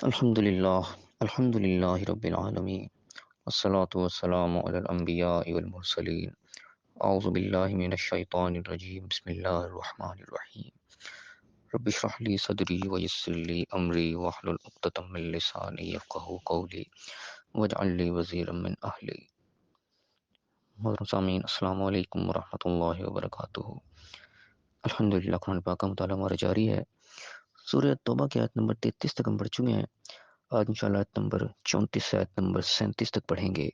الحمد للہ رب العالمین والصلاة والسلام علی الانبیاء والمرسلین اعوذ باللہ من الشیطان الرجیم بسم اللہ الرحمن الرحیم رب اشرح لی صدری ویسر لی امری واحلل عقدۃ من لسانی یفقہوا قولی واجعل لی وزیرا من اہلی۔ محترم سامعین، السلام علیکم ورحمۃ اللہ وبرکاتہ۔ الحمدللہ، قرآن پاک کا مطالعہ ہمارا جاری ہے۔ سورہ توبہ کی آیت نمبر 33 تک ہم پڑھ چکے ہیں۔ آج انشاءاللہ آیت نمبر 34 سے آیت نمبر 37 تک پڑھیں گے۔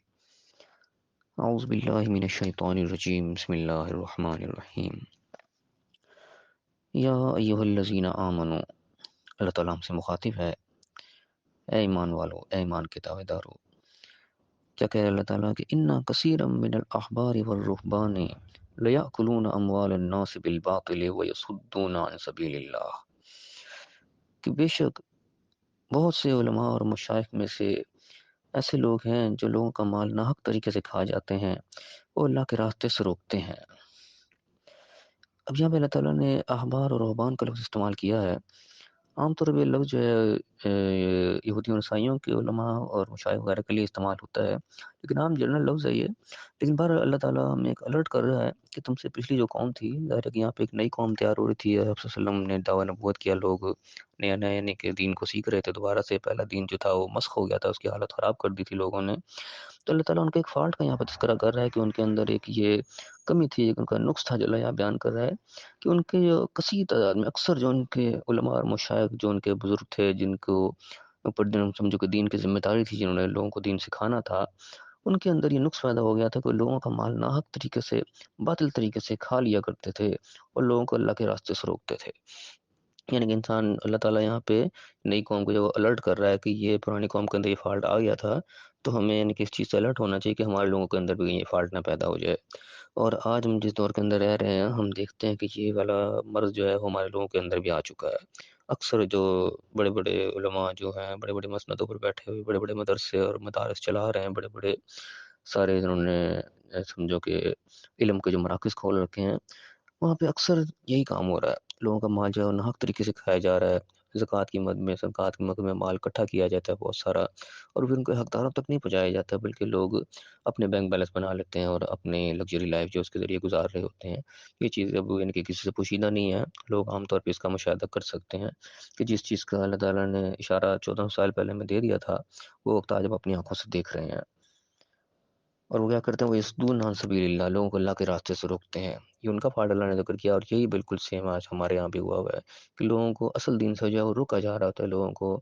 اعوذ باللہ من الشیطان الرجیم بسم اللہ الرحمن الرحیم۔ یا ایہا الذین آمنو، اللہ تعالیٰ ہم سے مخاطب ہے، اے ایمان والو، اے ایمان کے دعوے دارو۔ کیا کہہ رہے اللہ تعالیٰ کہ انا کثیرا من الاحبار والرہبان لیأکلون اموال الناس بالباطل ویصدون عن سبیل اللہ، کہ بے شک بہت سے علماء اور مشائخ میں سے ایسے لوگ ہیں جو لوگوں کا مال ناحق طریقے سے کھا جاتے ہیں، وہ اللہ کے راستے سے روکتے ہیں۔ اب یہاں پہ اللہ تعالیٰ نے احبار اور رہبان کا لفظ استعمال کیا ہے۔ عام طور پہ یہ لفظ جو ہے یہودی اور عیسائیوں کے علماء اور مشائخ وغیرہ کے لیے استعمال ہوتا ہے، لیکن عام جنرل لفظ ہے یہ۔ لیکن بہرحال اللہ تعالیٰ ہمیں ایک الرٹ کر رہا ہے کہ تم سے پچھلی جو قوم تھی، ظاہر ہے کہ یہاں پہ ایک نئی قوم تیار ہو رہی تھی۔ آپ صلی اللہ علیہ وسلم نے دعویٰ نبوت کیا، لوگ نیا نیا یعنی کہ دین کو سیکھ رہے تھے دوبارہ سے۔ پہلا دین جو تھا وہ مسخ ہو گیا تھا، اس کی حالت خراب کر دی تھی لوگوں نے۔ تو اللہ تعالیٰ ان کے ایک فالٹ کا یہاں پر تذکرہ کر رہا ہے کہ ان کے اندر ایک یہ کمی تھی، ایک ان کا نقص تھا جو اللہ یہاں بیان کر رہا ہے کہ ان کے جو کثیر تعداد میں اکثر جو ان کے علماء اور مشائخ، جو ان کے بزرگ تھے، جن کو اوپر سمجھو کہ دین کی ذمہ داری تھی، جنہوں نے لوگوں کو دین سکھانا تھا، ان کے اندر یہ نقص پیدا ہو گیا تھا کہ لوگوں کا مال ناحق طریقے سے، باطل طریقے سے کھا لیا کرتے تھے اور لوگوں کو اللہ کے راستے سے روکتے تھے۔ یعنی کہ انسان، اللہ تعالیٰ یہاں پہ نئی قوم کو جب الرٹ کر رہا ہے کہ یہ پرانی قوم کے اندر یہ فالٹ آ گیا تھا، تو ہمیں یعنی کہ اس چیز سے الرٹ ہونا چاہیے کہ ہمارے لوگوں کے اندر بھی یہ فالٹ نہ پیدا ہو جائے۔ اور آج ہم جس دور کے اندر رہ رہے ہیں، ہم دیکھتے ہیں کہ یہ والا مرض جو ہے وہ ہمارے لوگوں کے اندر بھی آ چکا ہے۔ اکثر جو بڑے بڑے علماء جو ہیں، بڑے بڑے مسندوں پر بیٹھے ہوئے، بڑے بڑے مدرسے اور مدارس چلا رہے ہیں، بڑے بڑے سارے جنہوں نے سمجھو کہ علم کے جو مراکز کھول رکھے ہیں، وہاں پہ اکثر یہی کام ہو رہا ہے۔ لوگوں کا مال جو ہے وہ ناحق طریقے سے کھایا جا رہا ہے۔ زکوٰۃ کی مد میں، صدقات کی مد میں مال اکٹھا کیا جاتا ہے بہت سارا، اور پھر ان کو حقداروں تک نہیں پہنچایا جاتا، بلکہ لوگ اپنے بینک بیلنس بنا لیتے ہیں اور اپنے لگژری لائف جو اس کے ذریعے گزار رہے ہوتے ہیں۔ یہ چیز اب یعنی کہ کسی سے پوشیدہ نہیں ہے، لوگ عام طور پہ اس کا مشاہدہ کر سکتے ہیں کہ جس چیز کا اللہ تعالیٰ نے اشارہ 14 سال پہلے میں دے دیا تھا، وہ وقت آج ہم اپنی آنکھوں سے دیکھ رہے ہیں۔ اور وہ کیا کرتے ہیں، وہ یصدون عن سبیل اللہ، لوگوں کو اللہ کے راستے سے روکتے ہیں۔ یہ ان کا فالٹ اللہ نے ذکر کیا، اور یہی بالکل سیم آج ہمارے یہاں بھی ہوا ہے کہ لوگوں کو اصل دین سے جو ہے وہ روکا جا رہا ہوتا ہے۔ لوگوں کو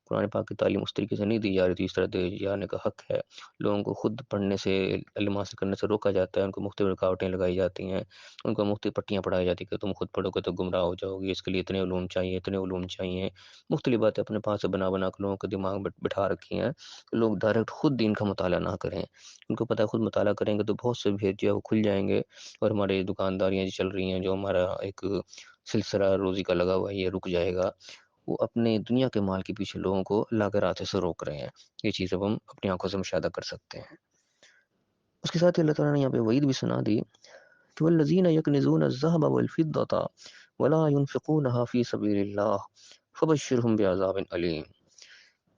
قرآن پاک کی تعلیم اس طریقے سے نہیں دی جا رہی تھی، اس طرح دے جانے کا حق ہے۔ لوگوں کو خود پڑھنے سے، علم حاصل کرنے سے روکا جاتا ہے، ان کو مختلف رکاوٹیں لگائی جاتی ہیں، ان کو مختلف پٹیاں پڑھائی جاتی ہیں کہ تم خود پڑھو گے تو گمراہ ہو جاؤ گے، اس کے لیے اتنے علوم چاہیے، اتنے علوم چاہیے۔ مختلف باتیں اپنے پاس سے بنا بنا کے لوگوں کے دماغ میں بٹھا رکھی ہیں کہ لوگ ڈائریکٹ خود دین کا مطالعہ نہ کریں۔ ان کو پتہ ہے خود مطالعہ کریں گے تو بہت سے بھید جو ہے وہ کھل جائیں گے، اور ہمارے دکانداریاں جو چل رہی ہیں، جو ہمارا ایک سلسلہ روزی کا لگا ہوا ہے، یہ رک جائے گا۔ وہ اپنے دنیا کے مال کے پیچھے لوگوں کو اللہ کے راستے سے روک رہے ہیں۔ یہ چیز اب ہم اپنی آنکھوں سے مشاہدہ کر سکتے ہیں۔ اس کے ساتھ ہی اللہ تعالیٰ نے یہاں پہ وعید بھی سنا دی کہ والذین یکنزون الذهب والفضة ولا ينفقونها في سبيل الله فبشرهم بعذاب علیم،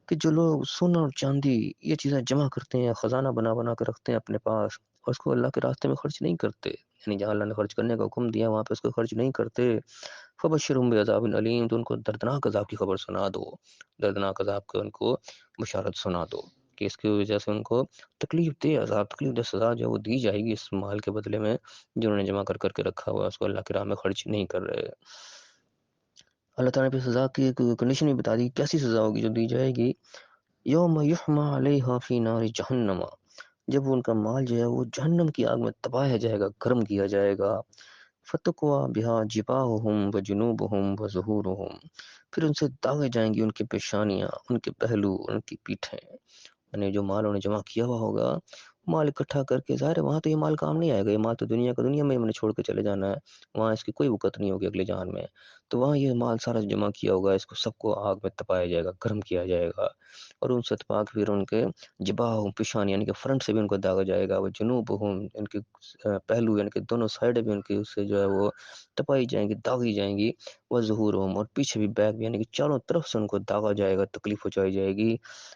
کہ جو لوگ سونا اور چاندی یہ چیزیں جمع کرتے ہیں، خزانہ بنا بنا کے رکھتے ہیں اپنے پاس، اور اس کو اللہ کے راستے میں خرچ نہیں کرتے، یعنی جہاں اللہ نے خرچ کرنے کا حکم دیا وہاں پہ اس کو خرچ نہیں کرتے، فبشرهم بعذاب علیم، تو ان کو دردناک عذاب کی خبر سنا دو، دردناک عذاب کو ان کو بشارت سنا دو کہ اس کی وجہ سے ان کو تکلیف دہ عذاب، تکلیف دہ سزا جو وہ دی جائے گی اس مال کے بدلے میں جنہوں نے جمع کر کر کے رکھا ہوا ہے، اس کو اللہ کی راہ میں خرچ نہیں کر رہے۔ اللہ تعالیٰ نے پھر سزا کی ایک کنڈیشن بھی بتا دی، کیسی سزا ہوگی جو دی جائے گی۔ یوم یحمى علیہا فی نار جہنم، جب ان کا مال جو ہے وہ جہنم کی آگ میں تپایا جائے گا، گرم کیا جائے گا۔ فتقوا بها جباہہم وجنوبہم وظہورہم، پھر ان سے داغے جائیں گی ان کی پیشانیاں، ان کے پہلو، ان کی پیٹھیں، یعنی جو مال انہوں نے جمع کیا ہوا ہوگا، مال اکٹھا کر کے، ظاہر ہے وہاں تو یہ مال کام نہیں آئے گا، یہ مال تو دنیا کا دنیا میں ہم نے چھوڑ کے چلے جانا ہے، وہاں اس کی کوئی وقت نہیں ہوگی اگلے جہان میں۔ تو وہاں یہ مال سارا جمع کیا ہوگا، اس کو سب کو آگ میں تپایا جائے گا، گرم کیا جائے گا، اور ان سے تپا کے پھر ان کے جباہ پیشانی یعنی کہ فرنٹ سے بھی ان کو داغا جائے گا، وہ جنوب ان کے پہلو یعنی کہ دونوں سائڈ بھی ان کے اس سے جو ہے وہ تپائی جائیں گی، داغی جائیں گی، وہ ظہور اور پیچھے بھی بیک بھی یعنی کہ چاروں طرف سے ان کو داغا جائے گا، تکلیف پہنچائی جائے گی،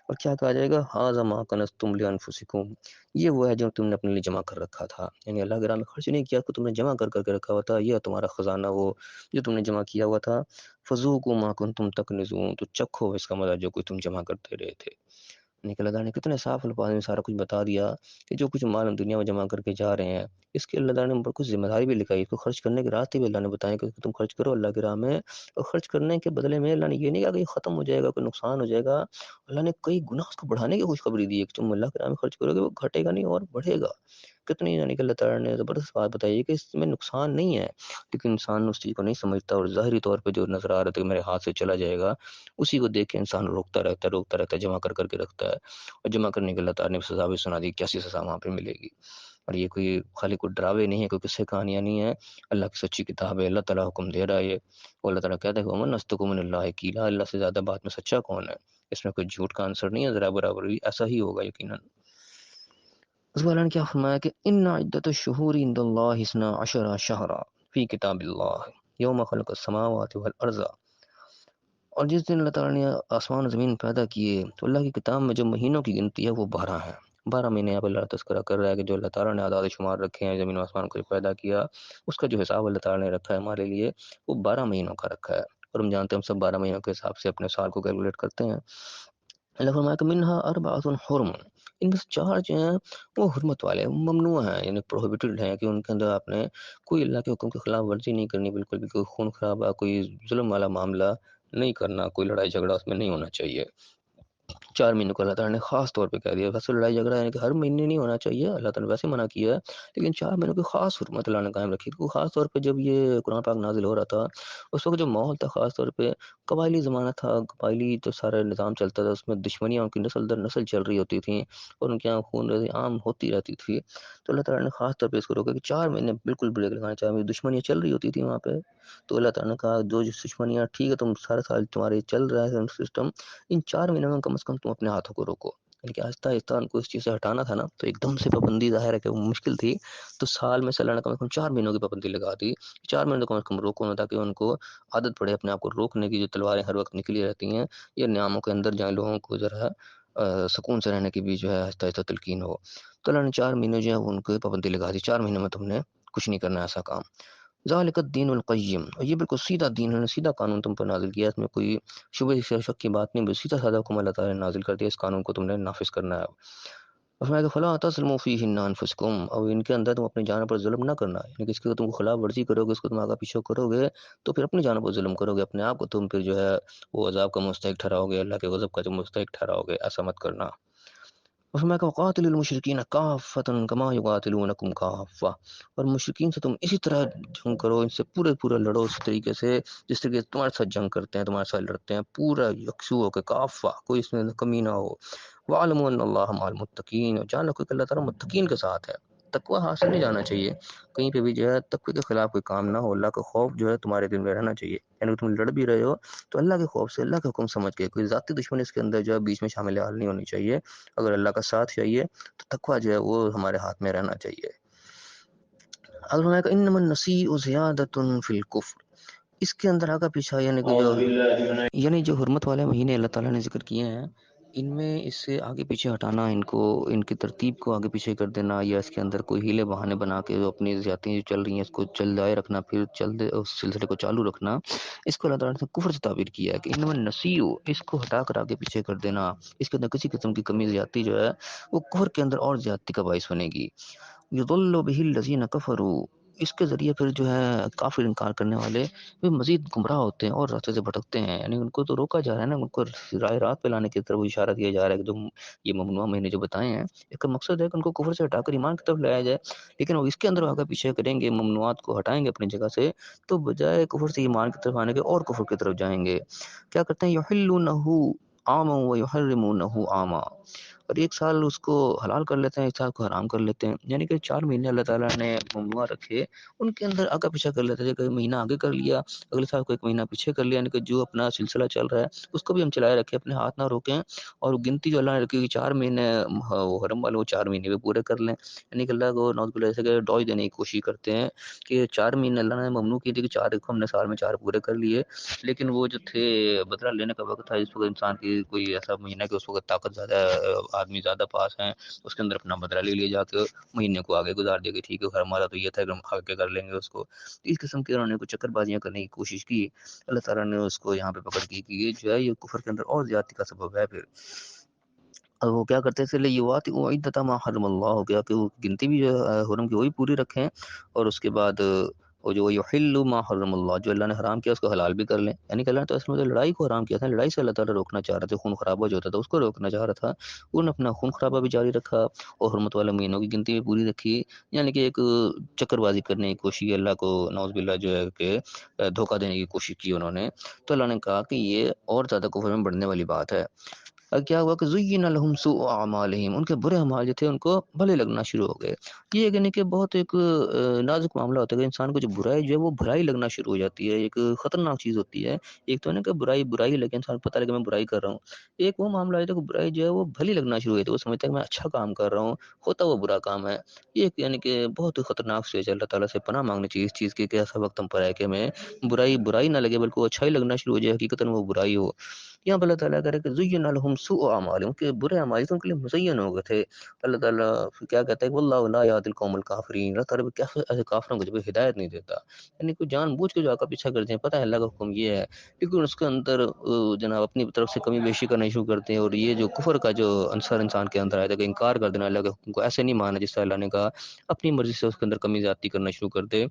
اور کیا کہا جائے گا، ھذا ما کنزتم لانفسکم، یہ وہ ہے جو تم نے اپنے لیے جمع کر رکھا تھا، یعنی اللہ کے راہ میں خرچ نہیں کیا، کو تم نے جمع کر کے رکھا ہوا تھا، یہ تمہارا خزانہ وہ جو تم نے جمع کیا ہوا تھا، فذوقوا ما کنتم تکنزون، تو چکھو اس کا مزہ جو کوئی تم جمع کرتے رہے تھے۔ اللہ تعالیٰ نے کتنے صاف الفاظ میں سارا کچھ بتا دیا کہ جو کچھ مال ہم دنیا میں جمع کر کے جا رہے ہیں، اس کے اللہ تعالیٰ نے کچھ ذمہ داری بھی لکھائی، اس کو خرچ کرنے کے راستے بھی اللہ نے بتائے کہ تم خرچ کرو اللہ کی راہ میں، اور خرچ کرنے کے بدلے میں اللہ نے یہ نہیں کہا کہ یہ ختم ہو جائے گا، کوئی نقصان ہو جائے گا، اللہ نے کئی گناہ اس کو بڑھانے کی خوشخبری دی ہے کہ تم اللہ کی راہ میں خرچ کرو گے وہ گھٹے گا نہیں اور بڑھے گا۔ کتنی یعنی کہ اللہ تعالیٰ نے زبردست بات بتائی ہے کہ اس میں نقصان نہیں ہے، لیکن انسان اس چیز کو نہیں سمجھتا، اور ظاہری طور پہ جو نظر آ رہا تھا کہ میرے ہاتھ سے چلا جائے گا، اسی کو دیکھ کے انسان روکتا رہتا ہے، جمع کر کے رکھتا ہے، اور جمع کرنے کے اللہ تعالیٰ نے سزا بھی سنا دی، کیسی سزا وہاں پہ ملے گی۔ اور یہ کوئی خالی کوئی ڈراوے نہیں ہے، کوئی قصے کہانیاں نہیں ہے، اللہ کی سچی کتاب ہے، اللہ تعالیٰ حکم دے رہا ہے یہ، اور اللہ تعالیٰ کہتا ہے کہ ومن اصدق من اللہ قیلا، اللہ سے زیادہ بات میں سچا کون ہے، اس میں کوئی جھوٹ کا آنسر نہیں ہے، ذرا برابر بھی ایسا ہی ہوگا یقیناً۔ اس والا نے کیا فرمایا کہ ان عدت الشہور عند اللہ 12 شہرا فی کتاب اللہ یوم خلق السماوات والارض، اور جس دن اللہ تعالیٰ نے آسمان و زمین پیدا کیے تو اللہ کی کتاب میں جو مہینوں کی گنتی ہے وہ 12 ہے، 12 مہینے اب اللہ تذکرہ کر رہا ہے کہ جو اللہ تعالیٰ نے اعداد شمار رکھے ہیں زمین و آسمان کو پیدا کیا، اس کا جو حساب اللہ تعالیٰ نے رکھا ہے ہمارے لیے وہ 12 مہینوں کا رکھا ہے، اور ہم جانتے ہیں ہم سب 12 مہینوں کے حساب سے اپنے سال کو کیلکولیٹ کرتے ہیں۔ اللہ فرمایا کہ منہا اربعۃ حرم، ان میں سے 4 جو ہیں وہ حرمت والے ممنوع ہیں، یعنی پروہیبٹڈ ہیں، کہ ان کے اندر آپ نے کوئی اللہ کے حکم کی خلاف ورزی نہیں کرنی، بالکل بھی کوئی خون خرابہ، کوئی ظلم والا معاملہ نہیں کرنا، کوئی لڑائی جھگڑا اس میں نہیں ہونا چاہیے۔ 4 مہینوں کو اللہ تعالیٰ نے خاص طور پہ کہہ دیا، ویسے لڑائی جھگڑا یعنی کہ ہر مہینے نہیں ہونا چاہیے، اللہ تعالیٰ نے ویسے منع کیا ہے، لیکن 4 مہینوں کی خاص حرمت اللہ نے قائم رکھی، کیونکہ خاص طور پہ جب یہ قرآن پاک نازل ہو رہا تھا اس وقت جو ماحول تھا خاص طور پہ قبائلی زمانہ تھا، قبائلی تو سارا نظام چلتا تھا، اس میں دشمنیاں ان کی نسل در نسل چل رہی ہوتی تھیں، اور ان کے یہاں خون ریزی عام ہوتی رہتی تھی، تو اللہ تعالیٰ نے خاص طور پہ اس کو روکا کہ 4 مہینے بالکل بریک لگانا چاہیے، دشمنیاں چل رہی ہوتی تھیں وہاں پہ، تو اللہ تعالیٰ نے کہا جو دشمنیاں ٹھیک ہے تم سارے سال تمہارے چل رہا ہے سسٹم، ان 4 مہینوں میں کم از کم تم اپنے ہاتھوں کو روکو، یعنی کہ آہستہ آہستہ ان کو اس چیز سے ہٹانا تھا نا، تو ایک دم سے پابندی ظاہر ہے کہ وہ مشکل تھی، تو سال میں سے اللہ نے کم از کم 4 مہینوں کی پابندی لگا دی، 4 مہینے کم از کم روکو نا، تاکہ ان کو عادت پڑے اپنے آپ کو روکنے کی، جو تلواریں ہر وقت نکلی رہتی ہیں یہ نیاموں کے اندر جائیں، لوگوں کو ذرا سکون سے رہنے کی بھی جو ہے آہستہ آہستہ تلقین ہو، تو اللہ نے 4 مہینے جو ہے ان کو پابندی لگا دی، 4 مہینے میں تم نے کچھ نہیں کرنا ایسا کام، ذالک الدین القیم، اور یہ بالکل سیدھا دین ہے، سیدھا قانون تم پر نازل کیا، اس میں کوئی شبہ شک کی بات نہیں، بس سیدھا سادہ حکم اللہ تعالیٰ نے نازل کر دیا، اس قانون کو تم نے نافذ کرنا ہے۔ فرمایا کہ فلا تظلموا فیہن انفسکم، اور ان کے اندر تم اپنی جانوں پر ظلم نہ کرنا، یعنی کہ اس کی تم کو خلاف ورزی کرو گے، اس کو تم آگا پیچھے کرو گے تو پھر اپنی جانوں پر ظلم کرو گے، اپنے آپ کو تم پھر جو ہے وہ عذاب کا مستحق ٹھہراؤ گے، اللہ کے غضب کا جو مستحق ٹھہراؤ گے، ایسا مت کرنا۔ فرمایا کہ وقاتل المشرکین کافۃ کما یقاتلونکم کافۃ، اور مشرکین سے تم اسی طرح جنگ کرو، ان سے پورا لڑو اس طریقے سے جس طریقے سے تمہارے ساتھ جنگ کرتے ہیں، تمہارے ساتھ لڑتے ہیں، پورا یکسو ہو کے کافہ، کوئی اس میں کمی نہ ہو۔ وَاعْلَمُوا أَنَّ اللَّهَ مَعَ الْمُتَّقِينَ، اور جان رکھو کہ اللہ تعالیٰ متقین کے ساتھ ہے، تقوی حاصل نہیں جانا چاہیے کہیں پہ بھی، جو ہے تقوی کے خلاف کوئی کام نہ ہو، اللہ کا خوف جو ہے تمہارے دل میں رہنا چاہیے، یعنی تم لڑ بھی رہے ہو تو اللہ کے خوف سے، اللہ کا حکم سمجھ کے، کوئی ذاتی دشمنی اس کے اندر جو ہے بیچ میں شامل حال نہیں ہونی چاہیے، اگر اللہ کا ساتھ چاہیے تو تقوی جو ہے وہ ہمارے ہاتھ میں رہنا چاہیے۔ اگر فرمایا کہ انما النسیء زیادۃ فی الکفر، اس کے اندر آگا پیچھا یعنی جو حرمت والے مہینے اللہ تعالیٰ نے ذکر کیے ہیں، ان میں اس سے آگے پیچھے ہٹانا، ان کو ان کی ترتیب کو آگے پیچھے کر دینا، یا اس کے اندر کوئی ہیلے بہانے بنا کے جو اپنی زیادتیاں جو چل رہی ہیں اس کو چلائے رکھنا، پھر اس سلسلے کو چالو رکھنا، اس کو اللہ تعالیٰ نے کفر سے تعبیر کیا ہے کہ انما النسیء، اس کو ہٹا کر آگے پیچھے کر دینا، اس کے اندر کسی قسم کی کمی زیادتی جو ہے وہ کفر کے اندر اور زیادتی کا باعث بنے گی۔ یضل بہ الذین کفروا، اس کے ذریعے پھر جو ہے کافر انکار کرنے والے وہ مزید گمراہ ہوتے ہیں اور راستے سے بھٹکتے ہیں، یعنی ان کو تو روکا جا رہا ہے نا، ان کو راہ راست پہ لانے کی طرف اشارہ دیا جا رہا ہے کہ تم یہ ممنوع مہینے جو بتائے ہیں، اس کا مقصد ہے کہ ان کو کفر سے ہٹا کر ایمان کی طرف لایا جائے، لیکن وہ اس کے اندر آگے پیچھے کریں گے، ممنوعات کو ہٹائیں گے اپنی جگہ سے، تو بجائے کفر سے ایمان کی طرف آنے کے اور کفر کی طرف جائیں گے۔ کیا کرتے ہیں، یحلونہ عاما ویحرمونہ عاما، اور 1 سال اس کو حلال کر لیتے ہیں، 1 سال کو حرام کر لیتے ہیں، یعنی کہ 4 مہینے اللہ تعالیٰ نے ممنوع رکھے، ان کے اندر آگا پیچھا کر لیتے ہیں، کوئی مہینہ آگے کر لیا، اگلے سال کو 1 مہینہ پیچھے کر لیا، یعنی کہ جو اپنا سلسلہ چل رہا ہے اس کو بھی ہم چلائے رکھیں، اپنے ہاتھ نہ روکیں، اور گنتی جو اللہ نے رکھی کہ 4 مہینے وہ حرم والے وہ 4 مہینے بھی پورے کر لیں، یعنی کہ اللہ کو نعوذ باللہ سے ڈوج دینے کی کوشش کرتے ہیں کہ 4 مہینے اللہ نے ممنوع کی تھی کہ 4 کو ہم نے سال میں 4 پورے کر لیے، لیکن وہ جو تھے بدلہ لینے کا وقت تھا، اس وقت انسان کی کوئی ایسا مہینہ کہ اس وقت طاقت زیادہ آدمی زیادہ پاس ہیں، اس کے اندر اپنا بدلہ لے لیا جا کے مہینے کو آگے گزار دیا کہ ٹھیک ہے ہمارا تو یہ تھا کہ ہم آگے کر لیں گے اس کو، اس قسم کے انہوں نے کچھ چکر بازیاں کرنے کی کوشش کی، اللہ تعالیٰ نے اس کو یہاں پہ پکڑ کی کہ یہ جو ہے یہ کفر کے اندر اور زیادتی کا سبب ہے پھر، اور وہ کیا کرتے تھے یہ بات وہ عدت ما حرم اللہ ہو گیا کہ وہ گنتی بھی جو ہے حرم کی وہی پوری رکھیں، اور اس کے بعد وہ جو یحل ما حرم اللہ جو اللہ نے حرام کیا اس کو حلال بھی کر لیں، یعنی کہ اللہ نے تو اصل میں لڑائی کو حرام کیا تھا، لڑائی سے اللہ تعالیٰ روکنا چاہ رہا تھا، خون خرابہ جو ہوتا تھا اس کو روکنا چاہ رہا تھا، انہوں نے اپنا خون خرابہ بھی جاری رکھا اور حرمت والے مہینوں کی گنتی بھی پوری رکھی، یعنی کہ ایک چکر بازی کرنے کی کوشش کی، اللہ کو نعوذ باللہ جو ہے کہ دھوکہ دینے کی کوشش کی انہوں نے، تو اللہ نے کہا کہ یہ اور زیادہ کفر میں بڑھنے والی بات ہے۔ کیا ہوا کہ زین لہم سوء اعمالہم، ان کے برے اعمال جو تھے ان کو بھلے لگنا شروع ہو گئے، یہ یعنی کہ بہت ایک نازک معاملہ ہوتا ہے کہ انسان کو جو برائی جو ہے وہ بھلائی لگنا شروع ہو جاتی ہے، ایک خطرناک چیز ہوتی ہے، ایک تو ہے نا کہ برائی لگے انسان کو پتہ لگے میں برائی کر رہا ہوں، ایک وہ معاملہ ہے کہ برائی جو ہے وہ بھلی لگنا شروع ہوئی ہے، وہ سمجھتا ہے کہ میں اچھا کام کر رہا ہوں، ہوتا وہ برا کام ہے، یہ ایک یعنی کہ بہت خطرناک سوچ ہے، اللہ تعالیٰ سے پناہ مانگنی چاہیے اس چیز کی کہ ایسا وقت ہم پر ہے کہ میں برائی نہ لگے بلکہ وہ اچھائی لگنا شروع ہو جائے، حقیقتاً وہ برائی ہو، یہاں پر اللہ تعالیٰ کرے کہ زین لہم سوء اعمالہم کے برے اعمال ان کے لیے مزین ہو گئے تھے، اللہ تعالیٰ کیا کہتا ہے واللہ لا یہدی القوم الکافرین، اللہ تعالیٰ کیا ایسے کافروں کو جب ہدایت نہیں دیتا، یعنی کوئی جان بوجھ کے جو آقا پیچھا کرتے ہیں، پتہ ہے اللہ کا حکم یہ ہے، لیکن اس کے اندر جناب اپنی طرف سے کمی بیشی کرنا شروع کرتے ہیں، اور یہ جو کفر کا جو عنصر انسان کے اندر آیا تھا کہ انکار کر دینا اللہ کے حکم کو، ایسے نہیں مانا جس طرح اللہ نے کہا، اپنی مرضی سے اس کے اندر کمی زیادتی کرنا شروع کر دے،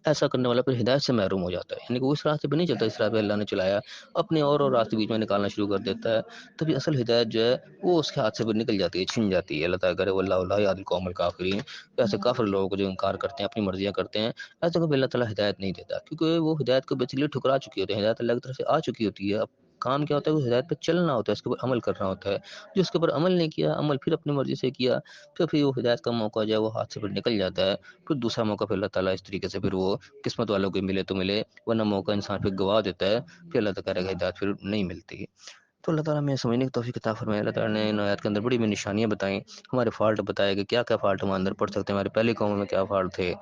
ایسا کرنے والا پھر ہدایت سے محروم ہو جاتا ہے، یعنی کہ وہ اس راستے پہ نہیں چلتا اس راہ پہ اللہ نے چلایا، اپنے اور راستے بیچ میں نکالنا شروع کر دیتا ہے، تبھی اصل ہدایت جو ہے وہ اس کے ہاتھ سے پھر نکل جاتی ہے، چھن جاتی ہے، اللہ تعالیٰ کرے واللہ لا یہدی القوم الکافرین، ایسے کافر لوگوں کو جو انکار کرتے ہیں اپنی مرضیاں کرتے ہیں، ایسے کو بھی اللہ تعالیٰ ہدایت نہیں دیتا، کیونکہ وہ ہدایت کو بیسیکلی ٹھکرا چکی ہوتی ہے، ہدایت اللہ کی طرف سے آ چکی ہوتی ہے، اب کام کیا ہوتا ہے وہ ہدایت پہ چلنا ہوتا ہے، اس کے اوپر عمل کرنا ہوتا ہے، جو اس کے اوپر عمل نہیں کیا، عمل پھر اپنی مرضی سے کیا، تو پھر وہ ہدایت کا موقع جو ہے وہ ہاتھ سے پھر نکل جاتا ہے، پھر دوسرا موقع پھر اللہ تعالیٰ اس طریقے سے پھر وہ قسمت والوں کو ملے تو ملے، ورنہ موقع انسان پھر گوا دیتا ہے، پھر اللہ تعالیٰ کا ہدایت پھر نہیں ملتی، تو اللہ تعالیٰ میں سمجھنے کی توفیق عطا فرمائے، اللہ تعالیٰ نے ان آیات کے اندر بڑی بڑی نشانیاں بتائیں، ہمارے فالٹ بتائے کہ کیا کیا فالٹ ہم اندر پڑ سکتے ہیں، ہمارے پہلے قوموں میں کیا فالٹ تھے،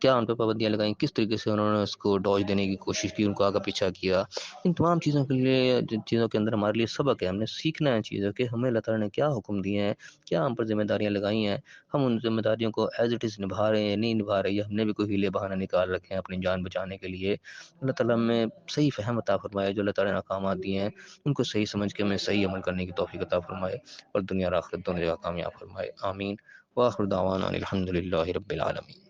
کیا ان پہ پابندیاں لگائیں، کس طریقے سے انہوں نے اس کو ڈوج دینے کی کوشش کی، ان کو آگا پیچھا کیا، ان تمام چیزوں کے لیے جن چیزوں کے اندر ہمارے لیے سبق ہے، ہم نے سیکھنا ہے چیزوں کہ ہمیں اللہ تعالیٰ نے کیا حکم دیے ہیں، کیا ہم پر ذمہ داریاں لگائی ہیں، ہم ان ذمہ داریوں کو ایز اٹ از نبھا رہے ہیں نہیں نبھا رہے، یا ہم نے بھی کوئی ہیلے بہانے نکال رکھے ہیں اپنی جان بچانے کے لیے، اللہ تعالیٰ میں صحیح فہم عطا فرمائے، جو اللہ تعالیٰ نے احکامات دیے ہیں ان کو صحیح سمجھ کے ہمیں صحیح عمل کرنے کی توفیق عطا فرمائے، اور دنیا اور آخرت دونوں جگہ کامیاب فرمائے، آمین، وآخر دعوانا ان الحمد للہ رب العالمین۔